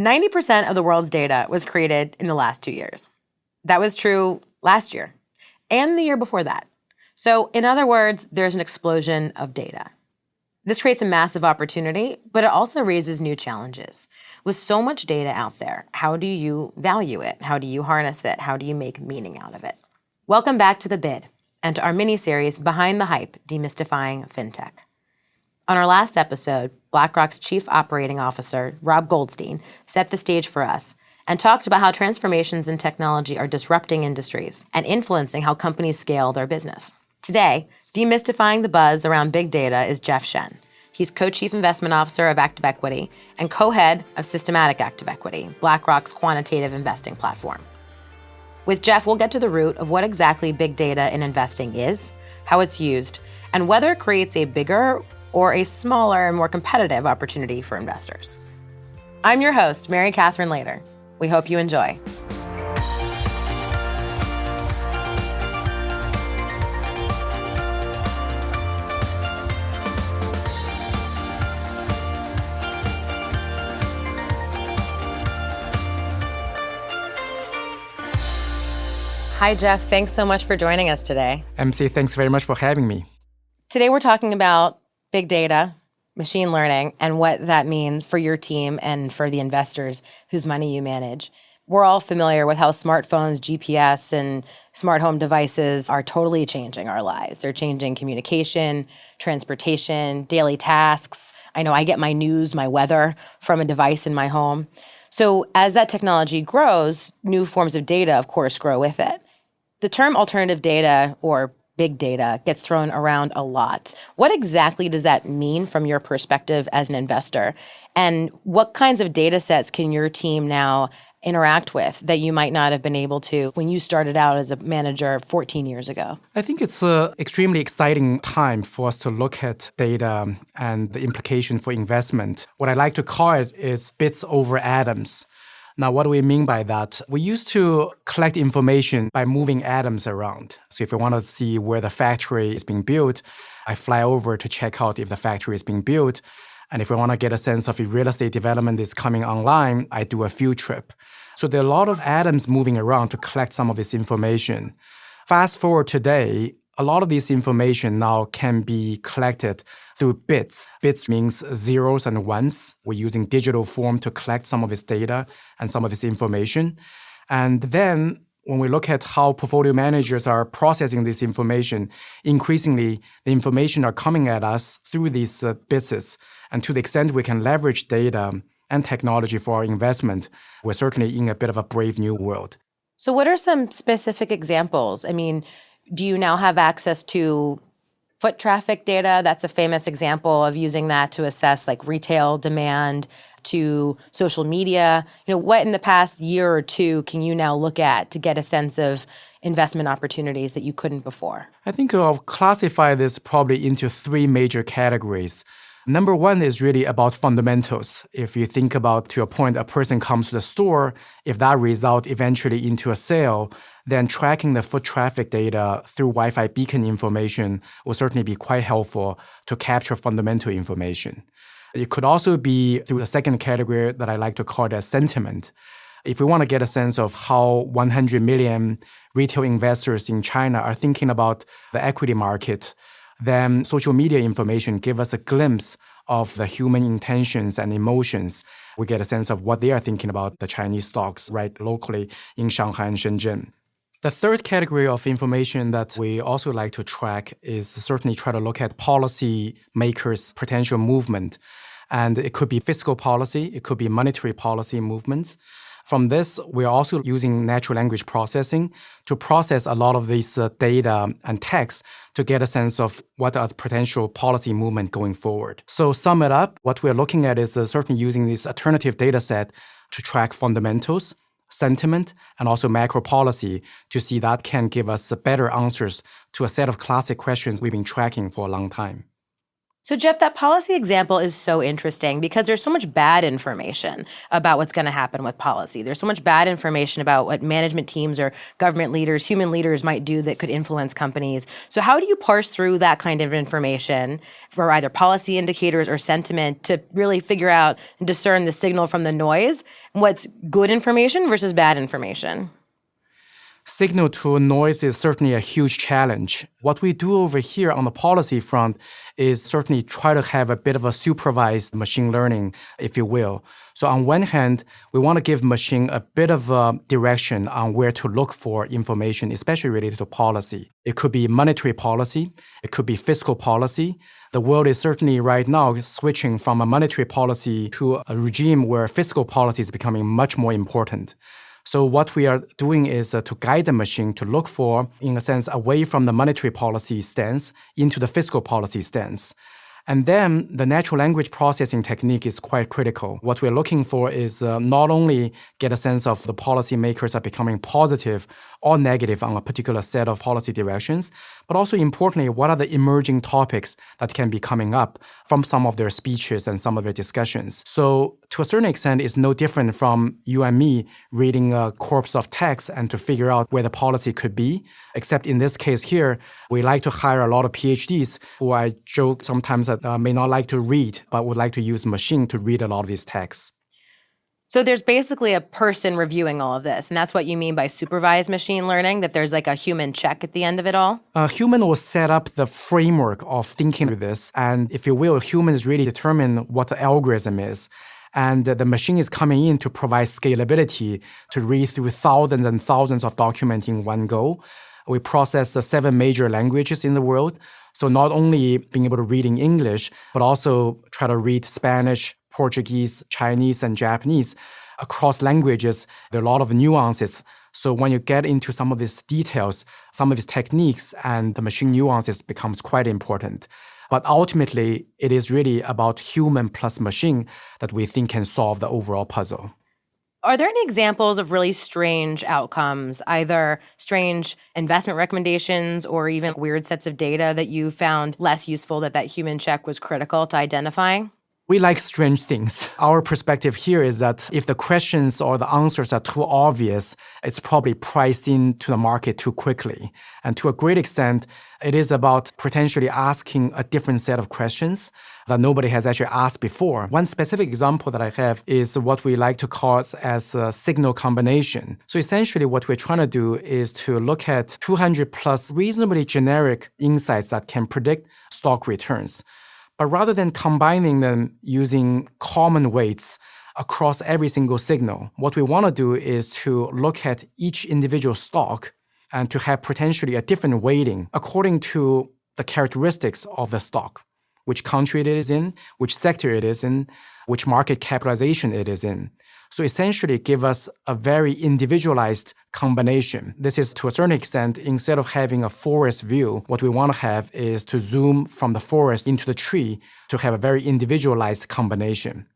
90% of the world's data was created in the last 2 years. That was true last year and the year before that. So, in other words, there's an explosion of data. This creates a massive opportunity, but it also raises new challenges. With so much data out there, how do you value it? How do you harness it? How do you make meaning out of it? Welcome back to The Bid and to our mini-series, Behind the Hype, Demystifying FinTech. On our last episode, BlackRock's Chief Operating Officer, Rob Goldstein, set the stage for us and talked about how transformations in technology are disrupting industries and influencing how companies scale their business. Today, demystifying the buzz around big data is Jeff Shen. He's co-chief investment officer of Active Equity and co-head of Systematic Active Equity, BlackRock's quantitative investing platform. With Jeff, we'll get to the root of what exactly big data in investing is, how it's used, and whether it creates a bigger or a smaller and more competitive opportunity for investors. I'm your host, Mary Catherine Lader. We hope you enjoy. Hi, Jeff. Thanks so much for joining us today. MC, thanks very much for having me. Today, we're talking about big data, machine learning, and what that means for your team and for the investors whose money you manage. We're all familiar with how smartphones, GPS, and smart home devices are totally changing our lives. They're changing communication, transportation, daily tasks. I know I get my news, my weather from a device in my home. So as that technology grows, new forms of data, of course, grow with it. The term alternative data or big data gets thrown around a lot. What exactly does that mean from your perspective as an investor? And what kinds of data sets can your team now interact with that you might not have been able to when you started out as a manager 14 years ago? I think it's an extremely exciting time for us to look at data and the implication for investment. What I like to call it is bits over atoms. Now, what do we mean by that? We used to collect information by moving atoms around. So if I want to see where the factory is being built, I fly over to check out if the factory is being built. And if I want to get a sense of if real estate development is coming online, I do a field trip. So there are a lot of atoms moving around to collect some of this information. Fast forward today, a lot of this information now can be collected through bits. Bits means zeros and ones. We're using digital form to collect some of this data and some of this information. And then when we look at how portfolio managers are processing this information, increasingly the information are coming at us through these bits. And to the extent we can leverage data and technology for our investment, we're certainly in a bit of a brave new world. So what are some specific examples? I mean, do you now have access to foot traffic data? That's a famous example of using that to assess like retail demand, to social media. What in the past year or two can you now look at to get a sense of investment opportunities that you couldn't before? I think I'll classify this probably into three major categories. Number one is really about fundamentals. If you think about, to your point, a person comes to the store, if that results eventually into a sale, then tracking the foot traffic data through Wi-Fi beacon information will certainly be quite helpful to capture fundamental information. It could also be through the second category that I like to call it sentiment. If we want to get a sense of how 100 million retail investors in China are thinking about the equity market, then social media information give us a glimpse of the human intentions and emotions. We get a sense of what they are thinking about the Chinese stocks right locally in Shanghai and Shenzhen. The third category of information that we also like to track is certainly try to look at policy makers' potential movement. And it could be fiscal policy, it could be monetary policy movements. From this, we're also using natural language processing to process a lot of this data and text to get a sense of what are the potential policy movement going forward. So sum it up, what we're looking at is certainly using this alternative data set to track fundamentals, sentiment, and also macro policy to see that can give us better answers to a set of classic questions we've been tracking for a long time. So, Jeff, that policy example is so interesting because there's so much bad information about what's going to happen with policy. There's so much bad information about what management teams or government leaders, human leaders might do that could influence companies. So, how do you parse through that kind of information for either policy indicators or sentiment to really figure out and discern the signal from the noise? What's good information versus bad information? Signal to noise is certainly a huge challenge. What we do over here on the policy front is certainly try to have a bit of a supervised machine learning, if you will. So on one hand, we want to give machine a bit of a direction on where to look for information, especially related to policy. It could be monetary policy. It could be fiscal policy. The world is certainly right now switching from a monetary policy to a regime where fiscal policy is becoming much more important. So what we are doing is to guide the machine to look for, in a sense, away from the monetary policy stance into the fiscal policy stance. And then the natural language processing technique is quite critical. What we're looking for is not only get a sense of the policymakers are becoming positive or negative on a particular set of policy directions, but also importantly, what are the emerging topics that can be coming up from some of their speeches and some of their discussions. So to a certain extent, it's no different from you and me reading a corpus of text and to figure out where the policy could be, except in this case here, we like to hire a lot of PhDs who I joke sometimes that may not like to read, but would like to use machine to read a lot of these texts. So there's basically a person reviewing all of this, and that's what you mean by supervised machine learning, that there's like a human check at the end of it all? A human will set up the framework of thinking with this, and if you will, humans really determine what the algorithm is. And the machine is coming in to provide scalability to read through thousands and thousands of documents in one go. We process 7 major languages in the world. So not only being able to read in English, but also try to read Spanish, Portuguese, Chinese, and Japanese. Across languages, there are a lot of nuances. So when you get into some of these details, some of these techniques and the machine nuances becomes quite important. But ultimately, it is really about human plus machine that we think can solve the overall puzzle. Are there any examples of really strange outcomes, either strange investment recommendations or even weird sets of data that you found less useful that human check was critical to identifying? We like strange things. Our perspective here is that if the questions or the answers are too obvious, it's probably priced into the market too quickly. And to a great extent, it is about potentially asking a different set of questions that nobody has actually asked before. One specific example that I have is what we like to call as a signal combination. So essentially what we're trying to do is to look at 200 plus reasonably generic insights that can predict stock returns. But rather than combining them using common weights across every single signal, what we want to do is to look at each individual stock and to have potentially a different weighting according to the characteristics of the stock, which country it is in, which sector it is in, which market capitalization it is in. So essentially give us a very individualized combination. This is to a certain extent, instead of having a forest view, what we want to have is to zoom from the forest into the tree to have a very individualized combination.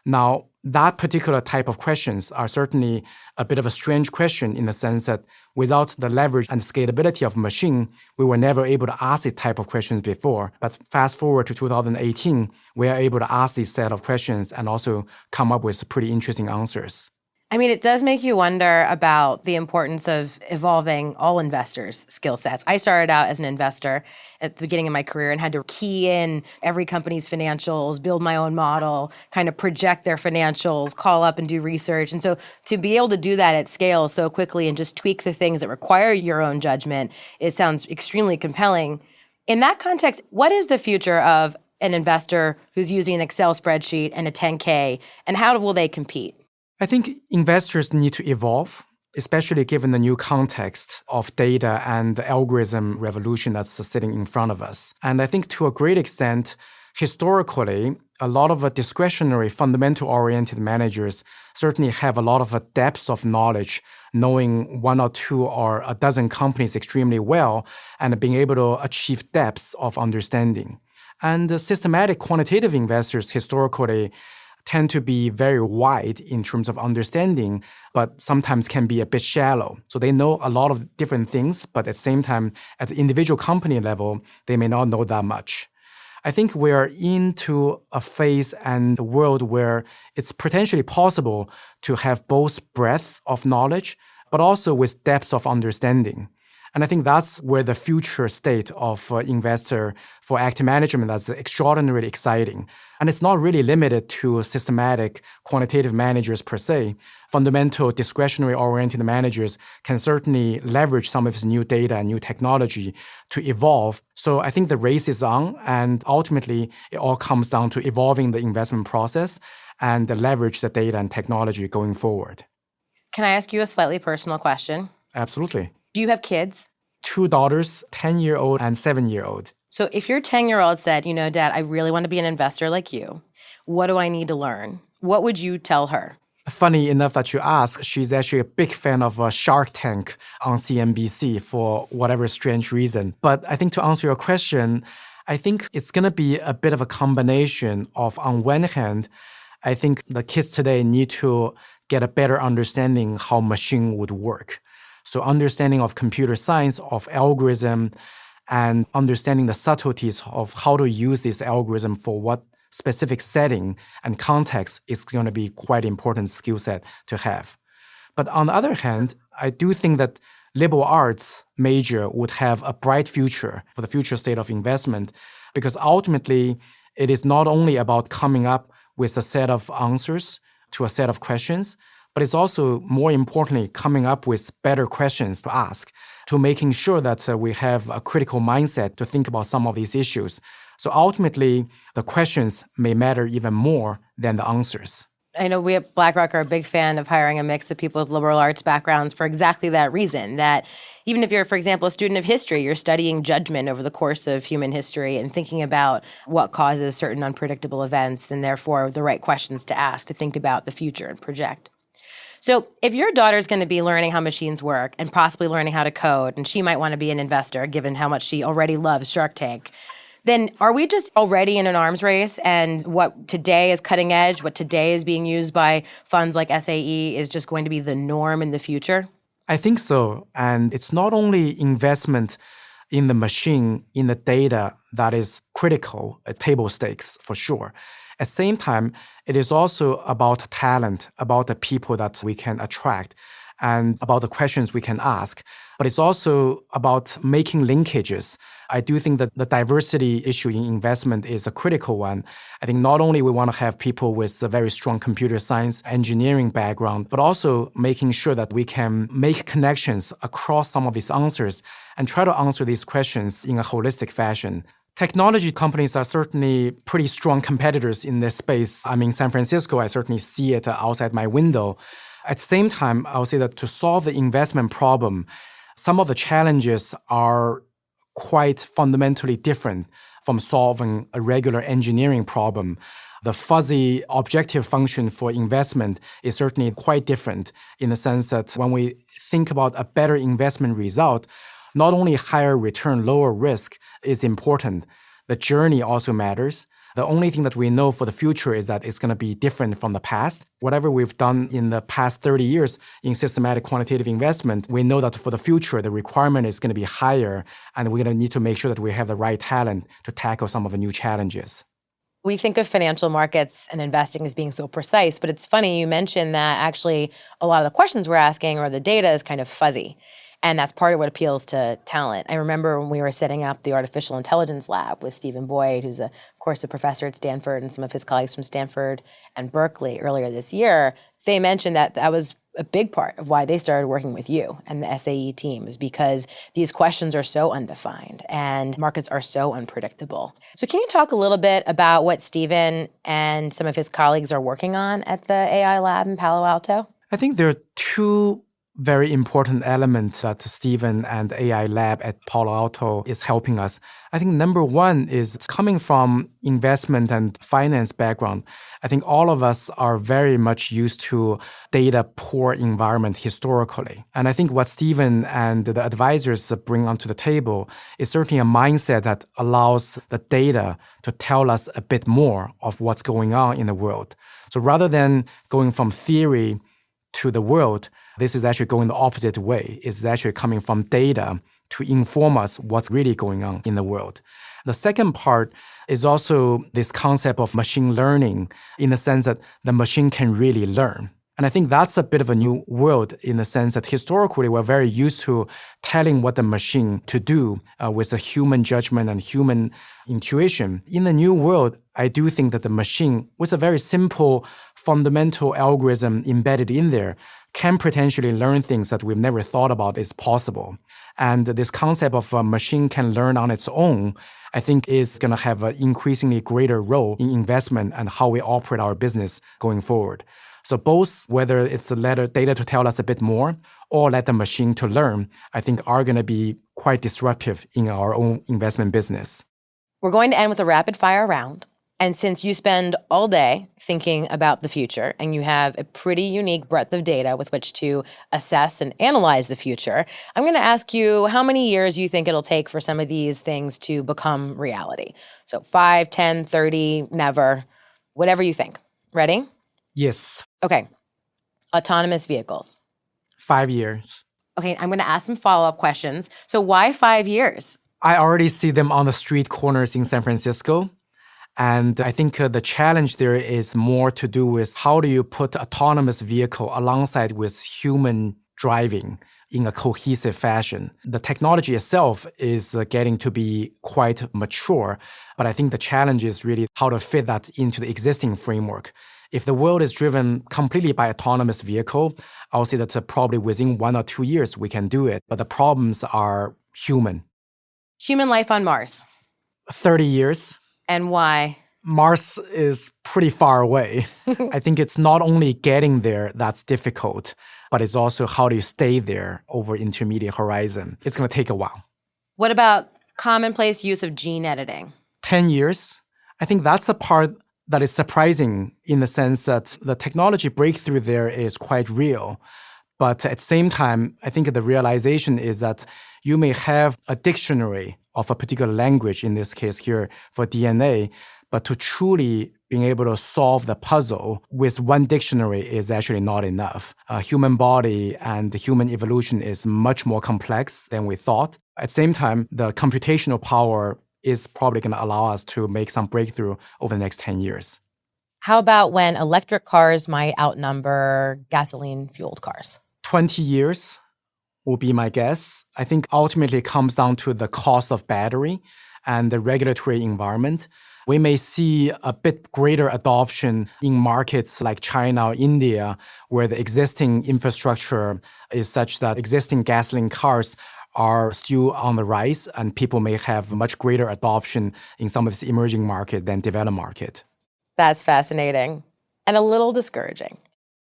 Now, that particular type of questions are certainly a bit of a strange question in the sense that without the leverage and scalability of machine, we were never able to ask this type of questions before. But fast forward to 2018, we are able to ask this set of questions and also come up with pretty interesting answers. I mean, it does make you wonder about the importance of evolving all investors' skill sets. I started out as an investor at the beginning of my career and had to key in every company's financials, build my own model, kind of project their financials, call up and do research. And so to be able to do that at scale so quickly and just tweak the things that require your own judgment, it sounds extremely compelling. In that context, what is the future of an investor who's using an Excel spreadsheet and a 10K, and how will they compete? I think investors need to evolve, especially given the new context of data and the algorithm revolution that's sitting in front of us. And I think to a great extent, historically, a lot of discretionary, fundamental-oriented managers certainly have a lot of depth of knowledge, knowing 1 or 2 or a dozen companies extremely well, and being able to achieve depth of understanding. And the systematic quantitative investors historically tend to be very wide in terms of understanding, but sometimes can be a bit shallow. So they know a lot of different things, but at the same time, at the individual company level, they may not know that much. I think we're into a phase and a world where it's potentially possible to have both breadth of knowledge, but also with depth of understanding. And I think that's where the future state of investor for active management that's extraordinarily exciting. And it's not really limited to systematic quantitative managers per se. Fundamental discretionary oriented managers can certainly leverage some of this new data and new technology to evolve. So I think the race is on, and ultimately it all comes down to evolving the investment process and leverage the data and technology going forward. Can I ask you a slightly personal question? Absolutely. Do you have kids? 2 daughters, 10-year-old and 7-year-old. So if your 10-year-old said, Dad, I really want to be an investor like you, what do I need to learn? What would you tell her? Funny enough that you ask, she's actually a big fan of Shark Tank on CNBC for whatever strange reason. But I think to answer your question, I think it's going to be a bit of a combination of, on one hand, I think the kids today need to get a better understanding how machine would work. So understanding of computer science, of algorithm, and understanding the subtleties of how to use this algorithm for what specific setting and context is going to be quite important skill set to have. But on the other hand, I do think that liberal arts major would have a bright future for the future state of investment, because ultimately it is not only about coming up with a set of answers to a set of questions, but it's also, more importantly, coming up with better questions to ask, to making sure that we have a critical mindset to think about some of these issues. So ultimately, the questions may matter even more than the answers. I know we at BlackRock are a big fan of hiring a mix of people with liberal arts backgrounds for exactly that reason, that even if you're, for example, a student of history, you're studying judgment over the course of human history and thinking about what causes certain unpredictable events and therefore the right questions to ask to think about the future and project. So if your daughter's going to be learning how machines work and possibly learning how to code, and she might want to be an investor given how much she already loves Shark Tank, then are we just already in an arms race, and what today is cutting edge, what today is being used by funds like SAE is just going to be the norm in the future? I think so. And it's not only investment in the machine, in the data that is critical, table stakes for sure. At the same time, it is also about talent, about the people that we can attract, and about the questions we can ask. But it's also about making linkages. I do think that the diversity issue in investment is a critical one. I think not only we want to have people with a very strong computer science, engineering background, but also making sure that we can make connections across some of these answers and try to answer these questions in a holistic fashion. Technology companies are certainly pretty strong competitors in this space. I'm in San Francisco. I certainly see it outside my window. At the same time, I would say that to solve the investment problem, some of the challenges are quite fundamentally different from solving a regular engineering problem. The fuzzy objective function for investment is certainly quite different in the sense that when we think about a better investment result, not only higher return, lower risk is important, the journey also matters. The only thing that we know for the future is that it's going to be different from the past. Whatever we've done in the past 30 years in systematic quantitative investment, we know that for the future, the requirement is going to be higher, and we're going to need to make sure that we have the right talent to tackle some of the new challenges. We think of financial markets and investing as being so precise, but it's funny you mentioned that actually a lot of the questions we're asking or the data is kind of fuzzy. And that's part of what appeals to talent. I remember when we were setting up the artificial intelligence lab with Stephen Boyd, who's of course a professor at Stanford, and some of his colleagues from Stanford and Berkeley earlier this year, they mentioned that that was a big part of why they started working with you and the SAE team, is because these questions are so undefined and markets are so unpredictable. So can you talk a little bit about what Stephen and some of his colleagues are working on at the AI lab in Palo Alto? I think there are two very important element that Stephen and AI Lab at Palo Alto is helping us. I think number one is coming from investment and finance background. I think all of us are very much used to data poor environment historically. And I think what Stephen and the advisors bring onto the table is certainly a mindset that allows the data to tell us a bit more of what's going on in the world. So rather than going from theory to the world, this is actually going the opposite way. It's actually coming from data to inform us what's really going on in the world. The second part is also this concept of machine learning in the sense that the machine can really learn. And I think that's a bit of a new world in the sense that historically we're very used to telling what the machine to do with a human judgment and human intuition. In the new world, I do think that the machine, with a very simple fundamental algorithm embedded in there, can potentially learn things that we've never thought about is possible. And this concept of a machine can learn on its own, I think is going to have an increasingly greater role in investment and how we operate our business going forward. So both, whether it's the data to tell us a bit more or let the machine to learn, I think are going to be quite disruptive in our own investment business. We're going to end with a rapid fire round. And since you spend all day thinking about the future and you have a pretty unique breadth of data with which to assess and analyze the future, I'm going to ask you how many years you think it'll take for some of these things to become reality. So 5, 10, 30, never, whatever you think. Ready? Yes. Okay. Autonomous vehicles. 5 years. Okay, I'm going to ask some follow-up questions. So why 5 years? I already see them on the street corners in San Francisco. And I think the challenge there is more to do with how do you put autonomous vehicle alongside with human driving in a cohesive fashion. The technology itself is getting to be quite mature, but I think the challenge is really how to fit that into the existing framework. If the world is driven completely by autonomous vehicle, I would say that probably within 1 or 2 years we can do it, but the problems are human. Human life on Mars. 30 years. And why? Mars is pretty far away. I think it's not only getting there that's difficult, but it's also how do you stay there over intermediate horizon. It's going to take a while. What about commonplace use of gene editing? 10 years. I think that's a part that is surprising in the sense that the technology breakthrough there is quite real. But at the same time, I think the realization is that you may have a dictionary of a particular language, in this case here for DNA, but to truly being able to solve the puzzle with one dictionary is actually not enough. Human body and the human evolution is much more complex than we thought. At the same time, the computational power is probably going to allow us to make some breakthrough over the next 10 years. How about when electric cars might outnumber gasoline-fueled cars? 20 years will be my guess. I think ultimately it comes down to the cost of battery and the regulatory environment. We may see a bit greater adoption in markets like China or India, where the existing infrastructure is such that existing gasoline cars are still on the rise, and people may have much greater adoption in some of this emerging market than developed market. That's fascinating and a little discouraging.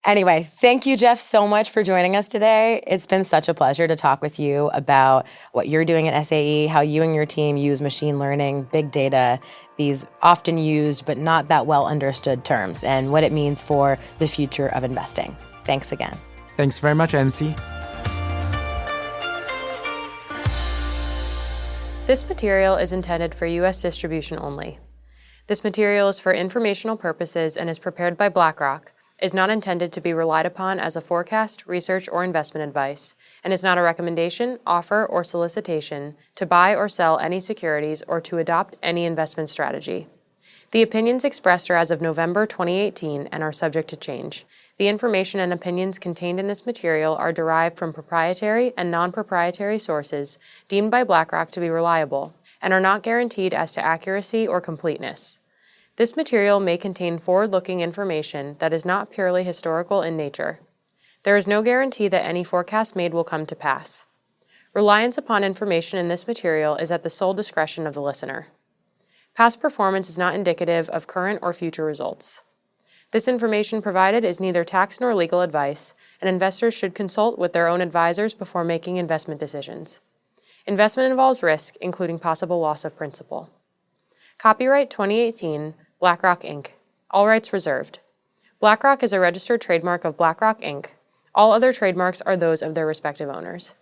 Anyway, thank you, Jeff, so much for joining us today. It's been such a pleasure to talk with you about what you're doing at SAE, how you and your team use machine learning, big data, these often used but not that well understood terms, and what it means for the future of investing. Thanks again. Thanks very much, NC. This material is intended for U.S. distribution only. This material is for informational purposes and is prepared by BlackRock, is not intended to be relied upon as a forecast, research, or investment advice, and is not a recommendation, offer, or solicitation to buy or sell any securities or to adopt any investment strategy. The opinions expressed are as of November 2018 and are subject to change. The information and opinions contained in this material are derived from proprietary and non-proprietary sources deemed by BlackRock to be reliable and are not guaranteed as to accuracy or completeness. This material may contain forward-looking information that is not purely historical in nature. There is no guarantee that any forecast made will come to pass. Reliance upon information in this material is at the sole discretion of the listener. Past performance is not indicative of current or future results. This information provided is neither tax nor legal advice, and investors should consult with their own advisors before making investment decisions. Investment involves risk, including possible loss of principal. Copyright 2018, BlackRock, Inc. All rights reserved. BlackRock is a registered trademark of BlackRock, Inc. All other trademarks are those of their respective owners.